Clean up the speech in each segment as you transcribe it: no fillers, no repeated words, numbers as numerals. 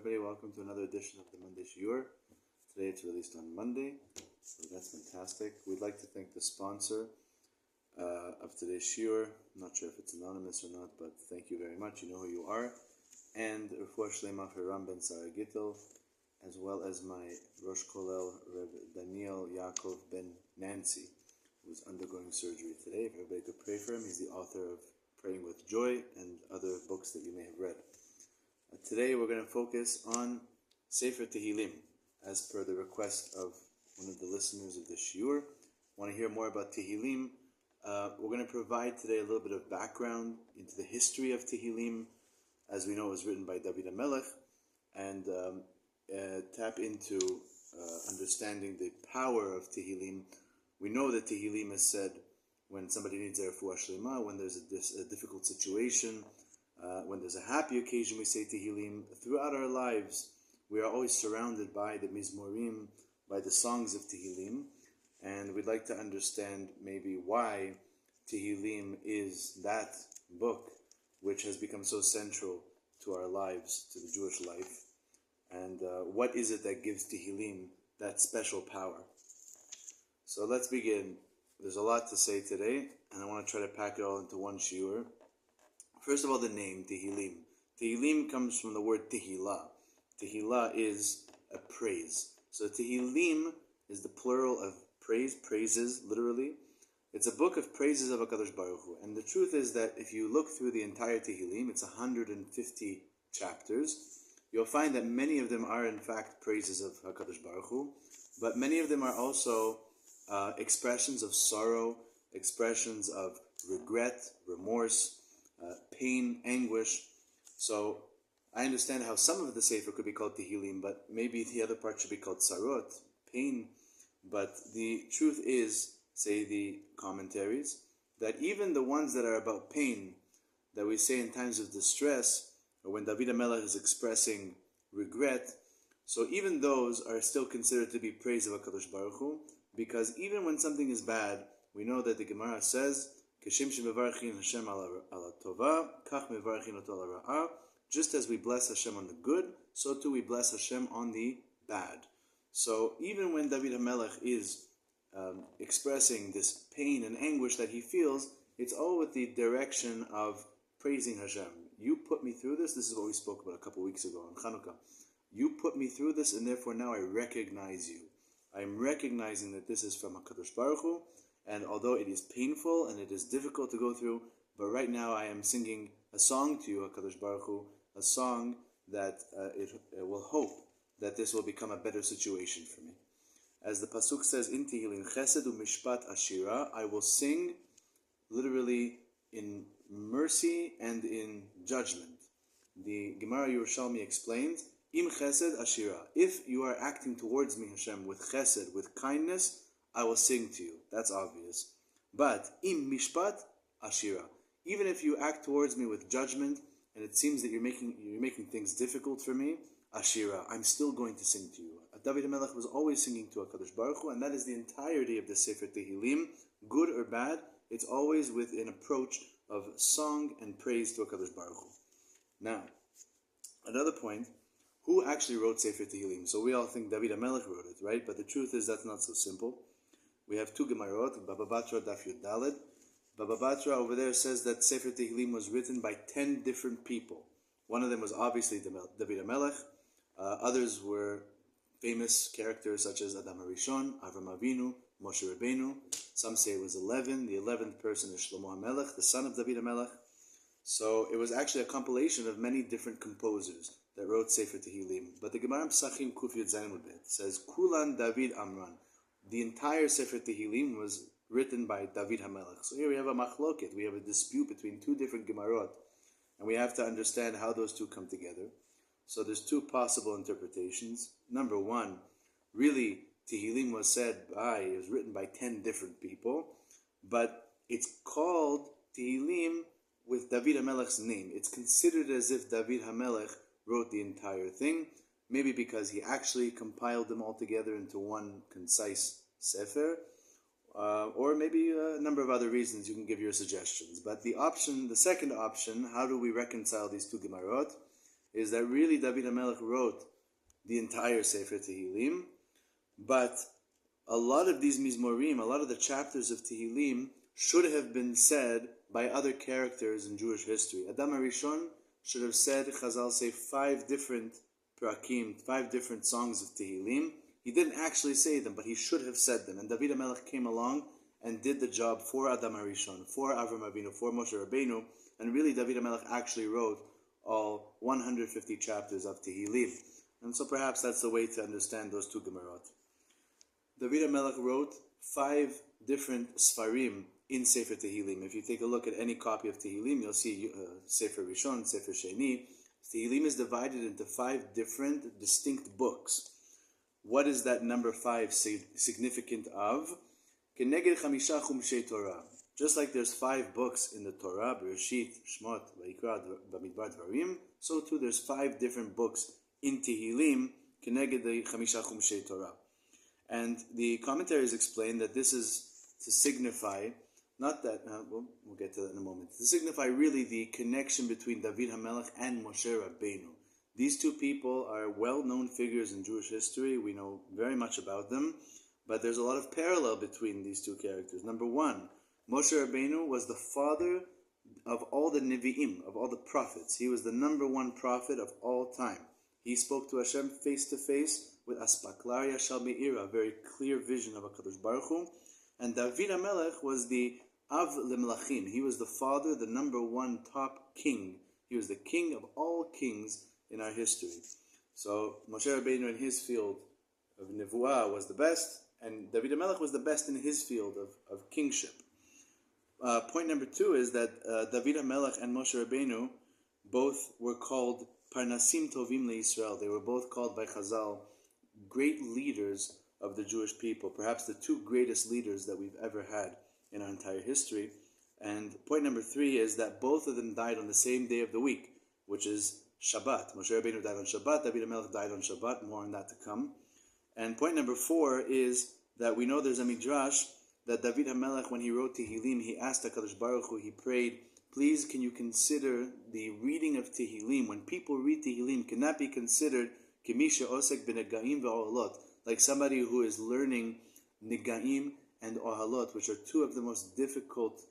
everybody. Welcome to another edition of the Monday Shiur. Today it's released on Monday, so that's fantastic. We'd like to thank the sponsor of today's Shiur. I'm not sure if it's anonymous or not, but thank you very much. You know who you are. And Refuah Shlema for Ram Ben Sarah Gittel, as well as my Rosh Kolel, Reb Daniel Yaakov Ben Nancy, who's undergoing surgery today. If everybody could pray for him, he's the author of Praying with Joy and other books that you may have read. Today we're going to focus on Sefer Tehillim, as per the request of one of the listeners of the Shiur. Want to hear more about Tehillim? We're going to provide today a little bit of background into the history of Tehillim. As we know, it was written by David HaMelech, and tap into understanding the power of Tehillim. We know that Tehillim is said when somebody needs a refuah shlema, when there's a difficult situation, when there's a happy occasion, we say Tehillim. Throughout our lives, we are always surrounded by the Mizmorim, by the songs of Tehillim, and we'd like to understand maybe why Tehillim is that book which has become so central to our lives, to the Jewish life, and what is it that gives Tehillim that special power. So let's begin. There's a lot to say today, and I want to try to pack it all into one shiur. First of all, the name, Tehillim. Tehillim comes from the word Tehillah. Tehillah is a praise. So Tehillim is the plural of praise, praises, literally. It's a book of praises of HaKadosh Baruch Hu. And the truth is that if you look through the entire Tehillim, it's 150 chapters, you'll find that many of them are in fact praises of HaKadosh Baruch Hu, but many of them are also expressions of sorrow, expressions of regret, remorse, pain, anguish. So I understand how some of the Sefer could be called Tehillim, but maybe the other part should be called Sarot, pain. But the truth is, say the commentaries, that even the ones that are about pain, that we say in times of distress, or when David HaMelech is expressing regret, so even those are still considered to be praise of HaKadosh Baruch Hu, because even when something is bad, we know that the Gemara says, just as we bless Hashem on the good, so too we bless Hashem on the bad. So even when David HaMelech is expressing this pain and anguish that he feels, it's all with the direction of praising Hashem. You put me through this. This is what we spoke about a couple of weeks ago on Chanukah. You put me through this, and therefore now I recognize you. I'm recognizing that this is from HaKadosh Baruch Hu, and although it is painful and it is difficult to go through, but right now I am singing a song to you, HaKadosh Baruch Hu, a song that it will hope that this will become a better situation for me. As the Pasuk says in Tehillim, Chesed u'mishpat ashira, I will sing literally in mercy and in judgment. The Gemara Yerushalmi explains, Im chesed ashira, if you are acting towards me, Hashem, with chesed, with kindness, I will sing to you. That's obvious. But im mishpat ashira, even if you act towards me with judgment, and it seems that you're making things difficult for me, ashira, I'm still going to sing to you. David HaMelech was always singing to HaKadosh Baruch Hu, and that is the entirety of the Sefer Tehillim, good or bad. It's always with an approach of song and praise to HaKadosh Baruch Hu. Now, another point, who actually wrote Sefer Tehillim? So we all think David HaMelech wrote it, right? But the truth is that's not so simple. We have two Gemarot, Baba Batra, Daf Yud Daled. Baba Batra over there says that Sefer Tehillim was written by 10 different people. One of them was obviously David HaMelech. Others were famous characters such as Adam HaRishon, Avram Avinu, Moshe Rabbeinu. Some say it was 11. The 11th person is Shlomo HaMelech, the son of David HaMelech. So it was actually a compilation of many different composers that wrote Sefer Tehillim. But the Gemara Psachim Kuf Yud Zayin Mudbet says, Kulan David Amran. The entire Sefer Tehillim was written by David HaMelech. So here we have a machloket. We have a dispute between two different Gemarot. And we have to understand how those two come together. So there's two possible interpretations. Number one, really, Tehillim was written by 10 different people, but it's called Tehillim with David HaMelech's name. It's considered as if David HaMelech wrote the entire thing, maybe because he actually compiled them all together into one concise sefer, or maybe a number of other reasons. You can give your suggestions. But the second option, how do we reconcile these two Gemarot, is that really David HaMelech wrote the entire Sefer Tehillim, but a lot of these Mizmorim, a lot of the chapters of Tehillim should have been said by other characters in Jewish history. Adam HaRishon should have said, Chazal say, 5 different prakim, 5 different songs of Tehillim. He didn't actually say them, but he should have said them. And David HaMelech came along and did the job for Adam HaRishon, for Avram Avinu, for Moshe Rabbeinu, and really David HaMelech actually wrote all 150 chapters of Tehillim. And so perhaps that's the way to understand those 2 Gemarot. David HaMelech wrote 5 different Sfarim in Sefer Tehillim. If you take a look at any copy of Tehillim, you'll see Sefer Rishon, Sefer Sheni. Tehillim is divided into 5 different distinct books. What is that number 5 significant of? Keneged Chamisha Chumshei Torah. Just like there's 5 books in the Torah, Bereshit, Shmot, Vayikra, Bamidbar, Dvarim, so too there's 5 different books in Tehillim, Keneged the Chamisha Chumshei Torah. And the commentaries explain that this is to signify, not that, we'll get to that in a moment, to signify really the connection between David HaMelech and Moshe Rabbeinu. These 2 people are well-known figures in Jewish history. We know very much about them, but there's a lot of parallel between these 2 characters. Number 1, Moshe Rabbeinu was the father of all the Nevi'im, of all the prophets. He was the number 1 prophet of all time. He spoke to Hashem face to face with Aspaklaria Shal Me'ira, a very clear vision of HaKadosh Baruch Hu. And David HaMelech was the Av Lemlachim. He was the father, the number 1 top king. He was the king of all kings in our history. So Moshe Rabbeinu in his field of Nevuah was the best, and David HaMelech was the best in his field of kingship. Point number 2 is that David HaMelech and Moshe Rabbeinu both were called Parnasim Tovim LeYisrael. They were both called by Chazal great leaders of the Jewish people, perhaps the 2 greatest leaders that we've ever had in our entire history. And point number 3 is that both of them died on the same day of the week, which is Shabbat. Moshe Rabbeinu died on Shabbat, David HaMelech died on Shabbat, more on that to come. And point number 4 is that we know there's a midrash that David HaMelech, when he wrote Tehillim, he asked HaKadosh Baruch Hu, he prayed, please can you consider the reading of Tehillim, when people read Tehillim, can that be considered Kemisha Osek B'Negaim V'Ohalot, like somebody who is learning Negaim and Ohalot, which are 2 of the most difficult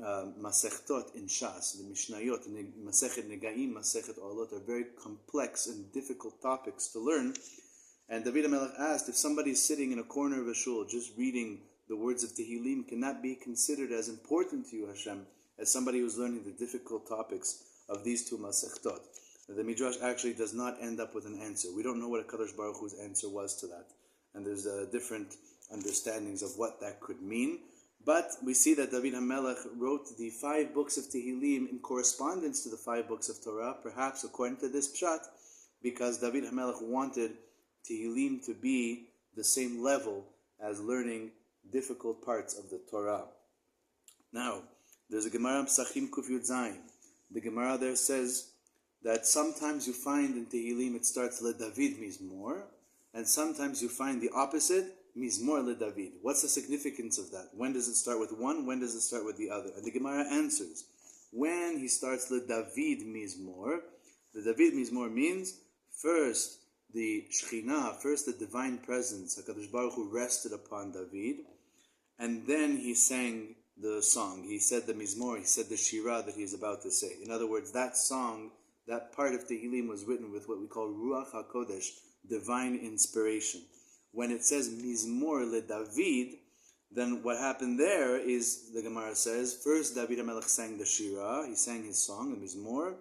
Masechtot in Shas, the Mishnayot, Masechet Negaim, Masechet Ohalot, are very complex and difficult topics to learn. And David HaMelech asked, if somebody is sitting in a corner of a shul just reading the words of Tehillim, can that be considered as important to you, Hashem, as somebody who's learning the difficult topics of these 2 Masechtot? The Midrash actually does not end up with an answer. We don't know what HaKadosh Baruch Hu's answer was to that. And there's different understandings of what that could mean. But we see that David HaMelech wrote the 5 books of Tehillim in correspondence to the 5 books of Torah, perhaps according to this pshat, because David HaMelech wanted Tehillim to be the same level as learning difficult parts of the Torah. Now, there's a Gemara Psachim Kuf Yud Zayin. The Gemara there says that sometimes you find in Tehillim it starts Le David Mizmor, and sometimes you find the opposite, Mizmor Le David. What's the significance of that? When does it start with one? When does it start with the other? And the Gemara answers, when he starts Le David Mizmor, the David Mizmor means first the Shekhinah, first the divine presence, HaKadosh Baruch Hu rested upon David, and then he sang the song. He said the Mizmor, he said the Shirah that he is about to say. In other words, that song, that part of Tehillim was written with what we call Ruach HaKodesh, divine inspiration. When it says Mizmor le David, then what happened there is, the Gemara says, first David HaMelech sang the Shirah, he sang his song, the Mizmor,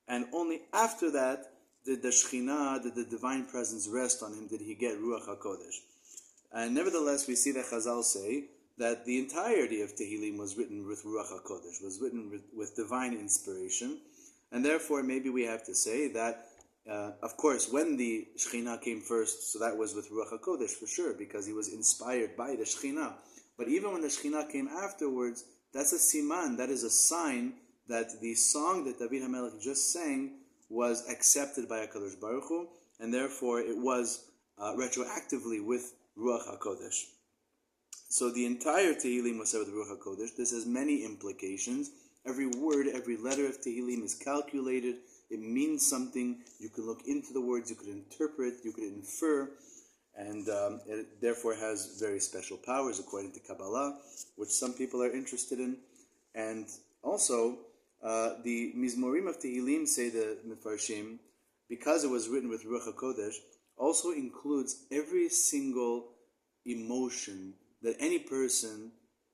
and only after that did the Shekhinah, did the divine presence rest on him, did he get Ruach HaKodesh. And nevertheless, we see that Chazal say that the entirety of Tehillim was written with Ruach HaKodesh, was written with divine inspiration, and therefore maybe we have to say that, of course, when the Shekhinah came first, so that was with Ruach HaKodesh for sure, because he was inspired by the Shekhinah. But even when the Shekhinah came afterwards, that's a siman, that is a sign that the song that David HaMelech just sang was accepted by HaKadosh Baruch Hu, and therefore it was retroactively with Ruach HaKodesh. So the entire Tehillim was said with Ruach HaKodesh. This has many implications. Every word, every letter of Tehillim is calculated, It means something. You can look into the words, you could interpret, you could infer, and it therefore has very special powers according to Kabbalah, which some people are interested in. And also, the Mizmorim of Tehillim, say the Mefarshim, because it was written with Ruach HaKodesh, also includes every single emotion that any person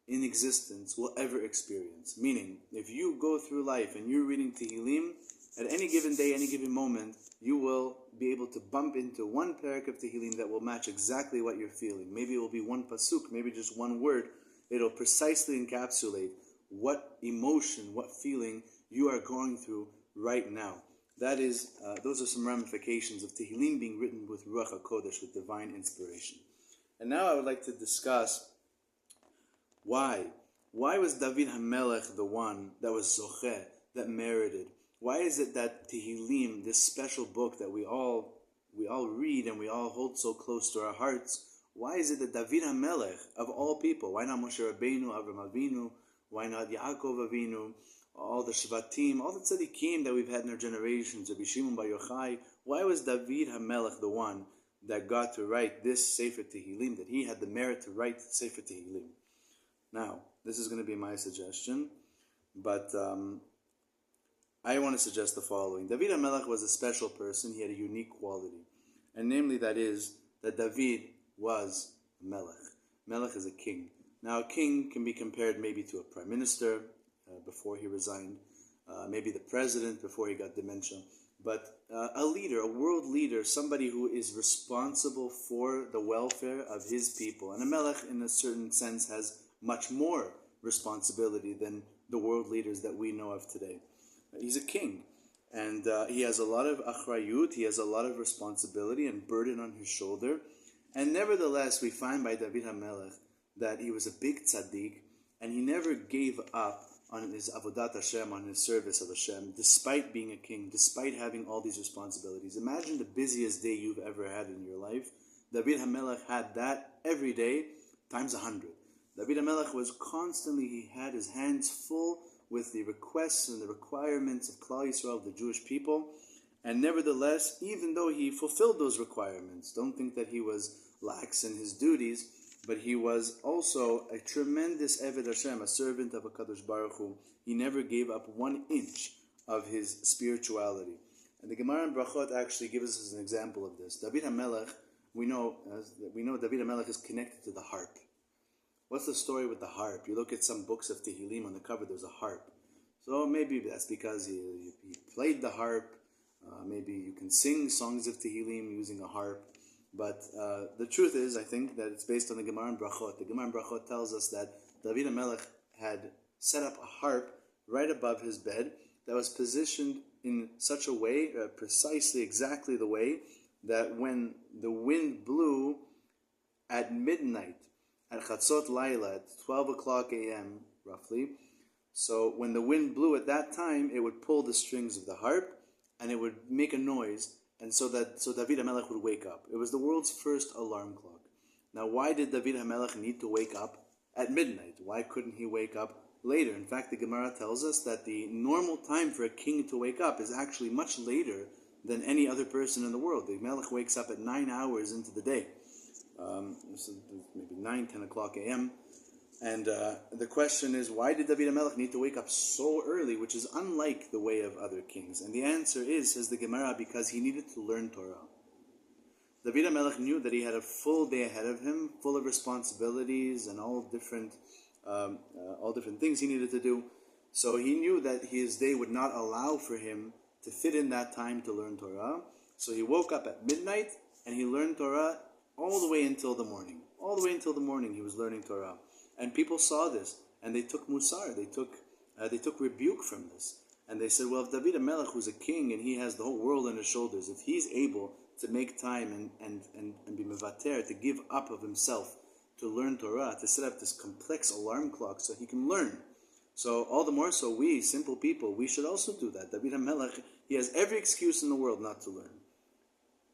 in existence will ever experience. Meaning, if you go through life and you're reading Tehillim, at any given day, any given moment, you will be able to bump into one parak of Tehillim that will match exactly what you're feeling. Maybe it will be one pasuk, maybe just one word. It'll precisely encapsulate what emotion, what feeling you are going through right now. That is, those are some ramifications of Tehillim being written with Ruach HaKodesh, with divine inspiration. And now I would like to discuss why. Why was David HaMelech the one that was zocheh, that merited? Why is it that Tehillim, this special book that we all read and we all hold so close to our hearts, why is it that David HaMelech, of all people, why not Moshe Rabbeinu, Avraham Avinu, why not Yaakov Avinu, all the Shvatim, all the tzaddikim that we've had in our generations, Rabbi Shimon Bar Yochai, why was David HaMelech the one that got to write this Sefer Tehillim, that he had the merit to write Sefer Tehillim? Now, this is going to be my suggestion, but I want to suggest the following. David HaMelech was a special person. He had a unique quality, and namely that is that David was a melech. Melech is a king. Now, a king can be compared maybe to a prime minister before he resigned, maybe the president before he got dementia, but a leader, a world leader, somebody who is responsible for the welfare of his people. And a melech, in a certain sense, has much more responsibility than the world leaders that we know of today. He's a king, and he has a lot of achrayut, he has a lot of responsibility and burden on his shoulder. And nevertheless, we find by David HaMelech that he was a big tzaddik, and he never gave up on his avodat Hashem, on his service of Hashem, despite being a king, despite having all these responsibilities. Imagine the busiest day you've ever had in your life. David HaMelech had that every day, times 100. David HaMelech was constantly, he had his hands full with the requests and the requirements of Klal Yisrael, the Jewish people. And nevertheless, even though he fulfilled those requirements, don't think that he was lax in his duties, but he was also a tremendous Eved Hashem, a servant of HaKadosh Baruch Hu. He never gave up 1 inch of his spirituality. And the Gemara and Brachot actually gives us an example of this. David HaMelech, we know David HaMelech is connected to the harp. What's the story with the harp? You look at some books of Tehillim, on the cover there's a harp. So maybe that's because he played the harp. Maybe you can sing songs of Tehillim using a harp. But the truth is, I think, that it's based on the Gemara and Brachot. The Gemara and Brachot tells us that David HaMelech had set up a harp right above his bed that was positioned in such a way, precisely exactly the way, that when the wind blew at midnight, at Chatzot Laila, at 12 o'clock a.m. roughly, so when the wind blew at that time, it would pull the strings of the harp, and it would make a noise, and so David HaMelech would wake up. It was the world's first alarm clock. Now, why did David HaMelech need to wake up at midnight? Why couldn't he wake up later? In fact, the Gemara tells us that the normal time for a king to wake up is actually much later than any other person in the world. The Melech wakes up at 9 hours into the day, so maybe 9, 10 o'clock a.m., and the question is, why did David HaMelech need to wake up so early, which is unlike the way of other kings? And the answer is, says the Gemara, because he needed to learn Torah. David HaMelech knew that he had a full day ahead of him, full of responsibilities and all different things he needed to do. So he knew that his day would not allow for him to fit in that time to learn Torah. So he woke up at midnight and he learned Torah all the way until the morning. All the way until the morning he was learning Torah. And people saw this, and they took musar, they took rebuke from this. And they said, well, if David HaMelech, who's a king, and he has the whole world on his shoulders, if he's able to make time and be mevater, to give up of himself, to learn Torah, to set up this complex alarm clock so he can learn. So all the more so we, simple people, we should also do that. David HaMelech, he has every excuse in the world not to learn.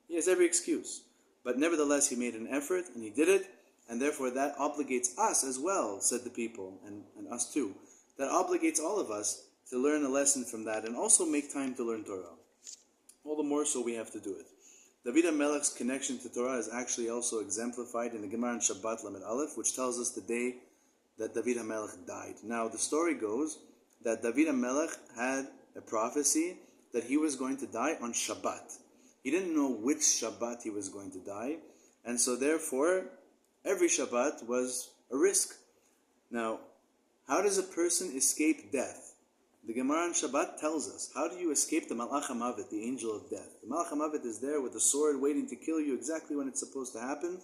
He has every excuse. But nevertheless, he made an effort, and he did it. And therefore that obligates us as well, said the people, and us too. That obligates all of us to learn a lesson from that and also make time to learn Torah. all the more so we have to do it. David HaMelech's connection to Torah is actually also exemplified in the Gemara in Shabbat Lamed Aleph, which tells us the day that David HaMelech died. Now, the story goes that David HaMelech had a prophecy that he was going to die on Shabbat. He didn't know which Shabbat he was going to die, and so therefore, every Shabbat was a risk. Now, how does a person escape death? The Gemara on Shabbat tells us, how do you escape the Malach HaMavet, the angel of death? The Malach HaMavet is there with a sword waiting to kill you exactly when it's supposed to happen.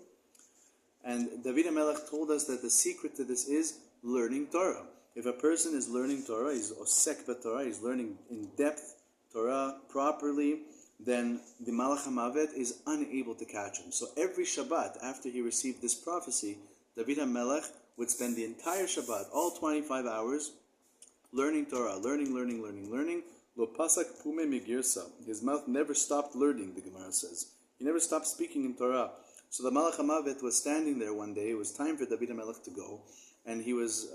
And David HaMelech told us that the secret to this is learning Torah. If a person is learning Torah, he's osek b'Torah, he's learning in depth Torah properly, then the Malach HaMavet is unable to catch him. So every Shabbat, after he received this prophecy, David HaMelech would spend the entire Shabbat, all 25 hours, learning Torah, learning. Lo pasak pume migirsa. His mouth never stopped learning, the Gemara says. He never stopped speaking in Torah. So the Malach HaMavet was standing there one day. It was time for David HaMelech to go, and he was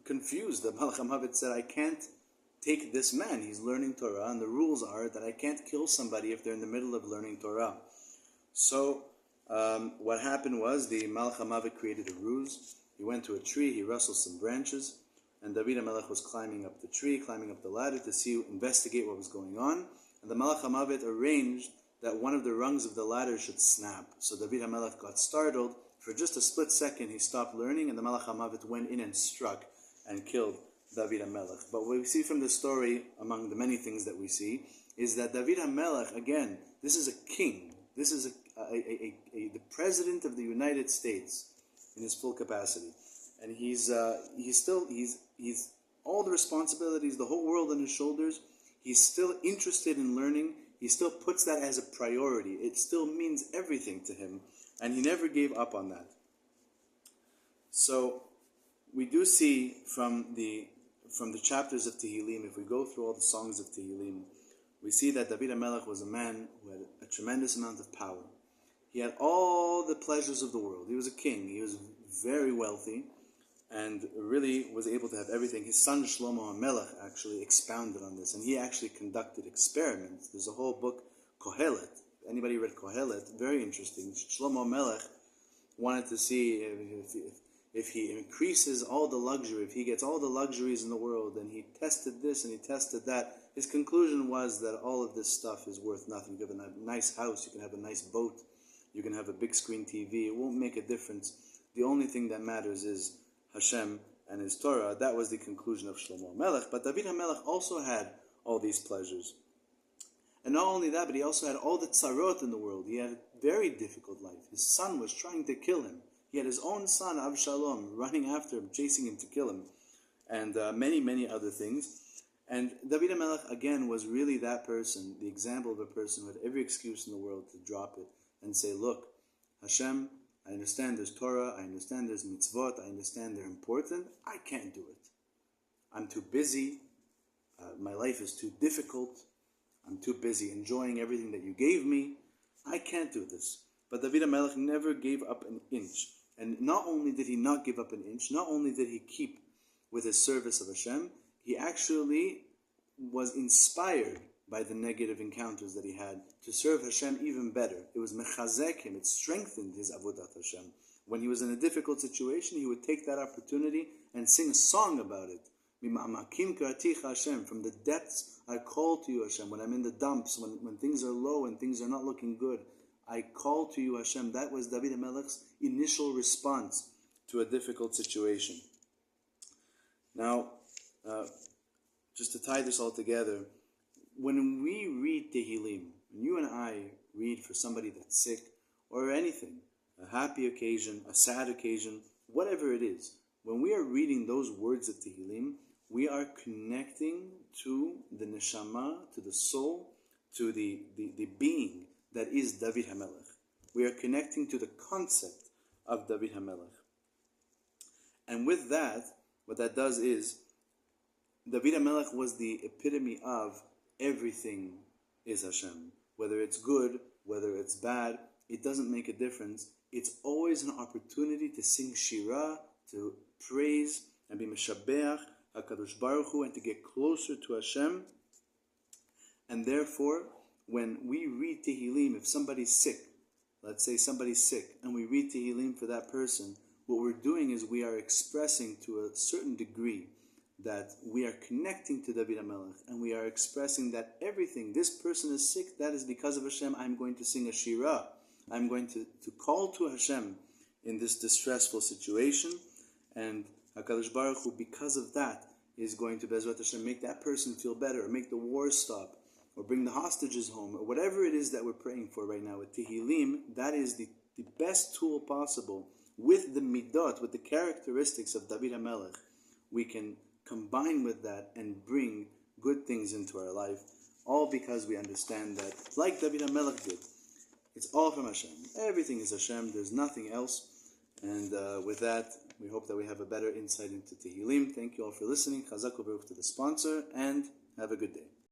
confused. The Malach HaMavet said, I can't take this man. He's learning Torah, and the rules are that I can't kill somebody if they're in the middle of learning Torah. So what happened was the Malach HaMavet created a ruse. He went to a tree, he rustled some branches, and David HaMelech was climbing up the tree, climbing up the ladder to investigate what was going on. And the Malach HaMavet arranged that one of the rungs of the ladder should snap. So David HaMelech got startled. For just a split second, he stopped learning, and the Malach HaMavet went in and struck and killed David HaMelech. But what we see from the story, among the many things that we see, is that David HaMelech, again, this is a king. This is the president of the United States in his full capacity. And he's all the responsibilities, the whole world on his shoulders. He's still interested in learning. He still puts that as a priority. It still means everything to him, and he never gave up on that. So we do see from the chapters of Tehillim, if we go through all the songs of Tehillim, we see that David HaMelech was a man who had a tremendous amount of power. He had all the pleasures of the world. He was a king. He was very wealthy, and really was able to have everything. His son Shlomo HaMelech actually expounded on this, and he actually conducted experiments. There's a whole book, Kohelet. Anybody read Kohelet? Very interesting. Shlomo HaMelech wanted to see if he increases all the luxury, if he gets all the luxuries in the world, and he tested this and he tested that. His conclusion was that all of this stuff is worth nothing. You can have a nice house, you can have a nice boat, you can have a big screen TV. It won't make a difference. The only thing that matters is Hashem and his Torah. That was the conclusion of Shlomo HaMelech. But David HaMelech also had all these pleasures. And not only that, but he also had all the tzarot in the world. He had a very difficult life. His son was trying to kill him. He had his own son, Avshalom, running after him, chasing him to kill him. And many other things. And David HaMelech, again, was really that person, the example of a person who had every excuse in the world to drop it and say, look, Hashem, I understand there's Torah, I understand there's mitzvot, I understand they're important. I can't do it. I'm too busy. My life is too difficult. I'm too busy enjoying everything that you gave me. I can't do this. But David HaMelech never gave up an inch. And not only did he not give up an inch, not only did he keep with his service of Hashem, he actually was inspired by the negative encounters that he had to serve Hashem even better. It was mechazek him, it strengthened his avodat Hashem. When he was in a difficult situation, he would take that opportunity and sing a song about it. From the depths I call to you, Hashem. When I'm in the dumps, when things are low and things are not looking good, I call to you, Hashem. That was David HaMelech's initial response to a difficult situation. Now, just to tie this all together, when we read Tehillim, when you and I read for somebody that's sick, or anything, a happy occasion, a sad occasion, whatever it is, when we are reading those words of Tehillim, we are connecting to the neshama, to the soul, to the being that is David HaMelech. We are connecting to the concept of David HaMelech. And with that, what that does is, David HaMelech was the epitome of everything is Hashem. Whether it's good, whether it's bad, it doesn't make a difference. It's always an opportunity to sing Shirah, to praise and be Meshabeach HaKadosh Baruch Hu, and to get closer to Hashem. And therefore, when we read Tehillim, if somebody's sick, let's say somebody's sick, and we read Tehillim for that person, what we're doing is we are expressing to a certain degree that we are connecting to David HaMelech, and we are expressing that everything, this person is sick, that is because of Hashem. I'm going to sing a shirah. I'm going to call to Hashem in this distressful situation, and HaKadosh Baruch Hu, because of that, is going to Bezrat Hashem make that person feel better, or make the war stop, or bring the hostages home, or whatever it is that we're praying for right now with Tehillim. That is the best tool possible with the midot, with the characteristics of David HaMelech. We can combine with that and bring good things into our life, all because we understand that, like David HaMelech did, it's all from Hashem. Everything is Hashem. There's nothing else. And with that, we hope that we have a better insight into Tehillim. Thank you all for listening. Chazak u'baruch to the sponsor, and have a good day.